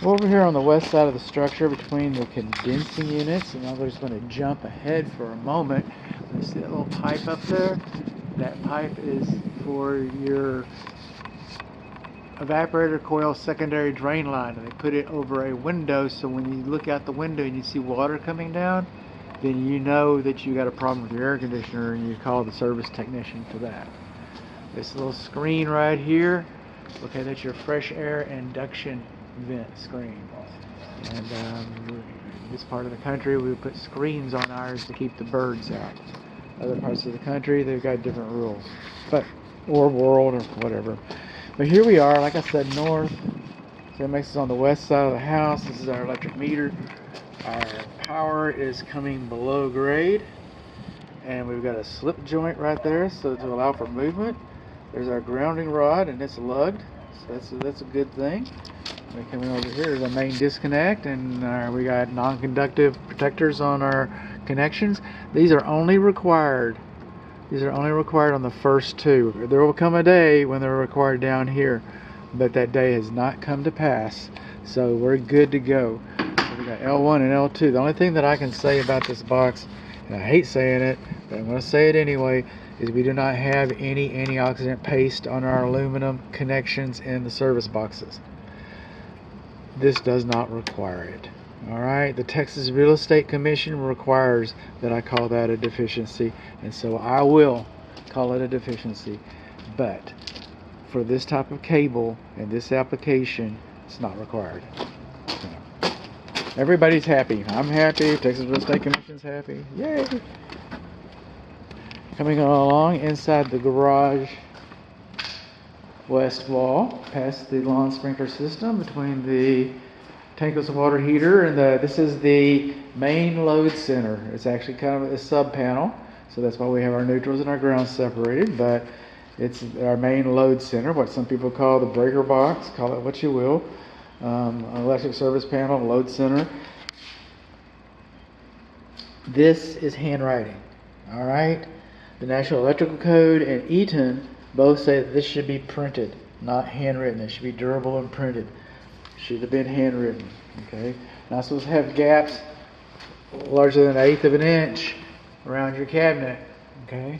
We're over here on the west side of the structure between the condensing units, and I'm just going to jump ahead for a moment. You see that little pipe up there? That pipe is for your evaporator coil secondary drain line, and they put it over a window, so when you look out the window and you see water coming down, then you know that you got a problem with your air conditioner, and you call the service technician for that. This little screen right here, okay, that's your fresh air induction vent screen. And this part of the country, we put screens on ours to keep the birds out. Other parts of the country, they've got different rules, or world, or whatever. But here we are, like I said, north. So that makes us on the west side of the house. This is our electric meter. Our power is coming below grade, and we've got a slip joint right there, so to allow for movement. There's our grounding rod, and it's lugged, so that's a good thing. We're coming over here is a main disconnect, and we got non-conductive protectors on our connections. These are only required. These are only required on the first two. There will come a day when they're required down here, but that day has not come to pass. So we're good to go. So we got L1 and L2. The only thing that I can say about this box, and I hate saying it, but I'm going to say it anyway, is we do not have any antioxidant paste on our aluminum connections in the service boxes. This does not require it. Alright, the Texas Real Estate Commission requires that I call that a deficiency, and so I will call it a deficiency. But for this type of cable and this application, it's not required. So, everybody's happy. I'm happy. Texas Real Estate Commission's happy. Yay! Coming along inside the garage west wall, past the lawn sprinkler system, between the tankless water heater and this is the main load center. It's actually kind of a sub panel, so that's why we have our neutrals and our grounds separated, but it's our main load center, what some people call the breaker box, call it what you will. Electric service panel, load center. This is handwriting. All right, the National Electrical Code and Eaton both say that this should be printed, not handwritten. It should be durable and printed. Should have been handwritten. Okay, not supposed to have gaps larger than 1/8 of an inch around your cabinet. Okay,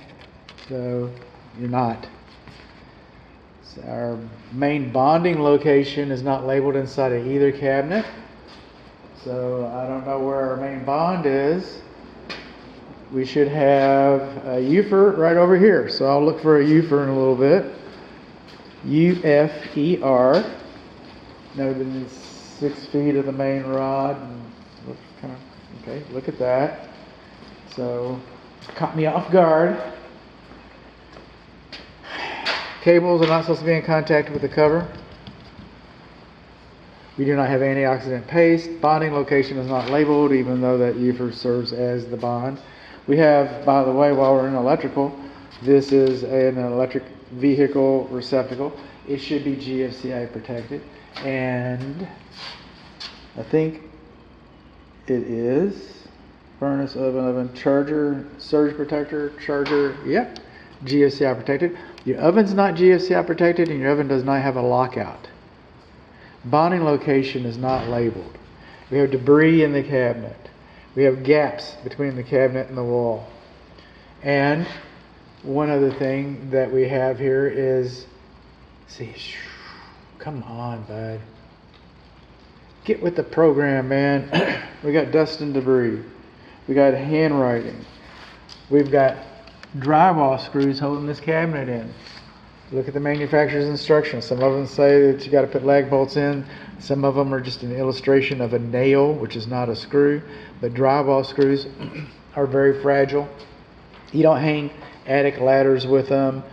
so you're not. So our main bonding location is not labeled inside of either cabinet, so I don't know where our main bond is. We should have a UFER right over here, so I'll look for a UFER in a little bit. UFER. No, then it's 6 feet of the main rod. And okay, look at that. So, caught me off guard. Cables are not supposed to be in contact with the cover. We do not have antioxidant paste. Bonding location is not labeled, even though that UFER serves as the bond. We have, by the way, while we're in electrical, this is an electric vehicle receptacle. It should be GFCI protected. And I think it is furnace, oven, charger, surge protector, charger, yep, GFCI protected. Your oven's not GFCI protected, and your oven does not have a lockout. Bonding location is not labeled. We have debris in the cabinet. We have gaps between the cabinet and the wall. And one other thing that we have here is, see, come on, bud. Get with the program, man. We got dust and debris. We got handwriting. We've got drywall screws holding this cabinet in. Look at the manufacturer's instructions. Some of them say that you got to put lag bolts in. Some of them are just an illustration of a nail, which is not a screw. But drywall screws are very fragile. You don't hang attic ladders with them.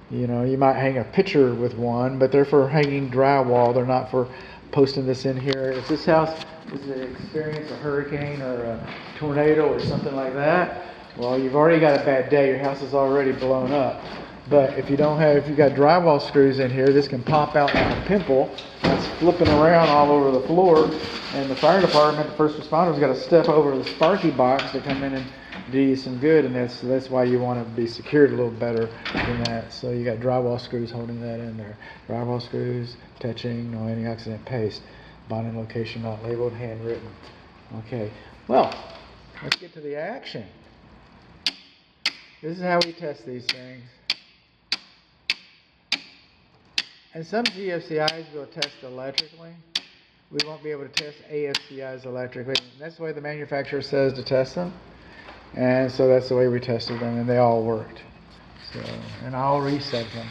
You know, you might hang a picture with one, but they're for hanging drywall. They're not for posting this in here. If this house is experience a hurricane or a tornado or something like that, well, you've already got a bad day. Your house is already blown up. But if you don't have, if you've got drywall screws in here, this can pop out like a pimple. That's flipping around all over the floor. And the fire department, the first responders, got to step over the Sparky box to come in and do you some good. And that's why you want to be secured a little better than that. So you got drywall screws holding that in there. Drywall screws, touching, no antioxidant paste. Bonding location not labeled, handwritten. Okay, well, let's get to the action. This is how we test these things. And some GFCIs will test electrically. We won't be able to test AFCIs electrically. And that's the way the manufacturer says to test them. And so that's the way we tested them, and they all worked. So, and I'll reset them.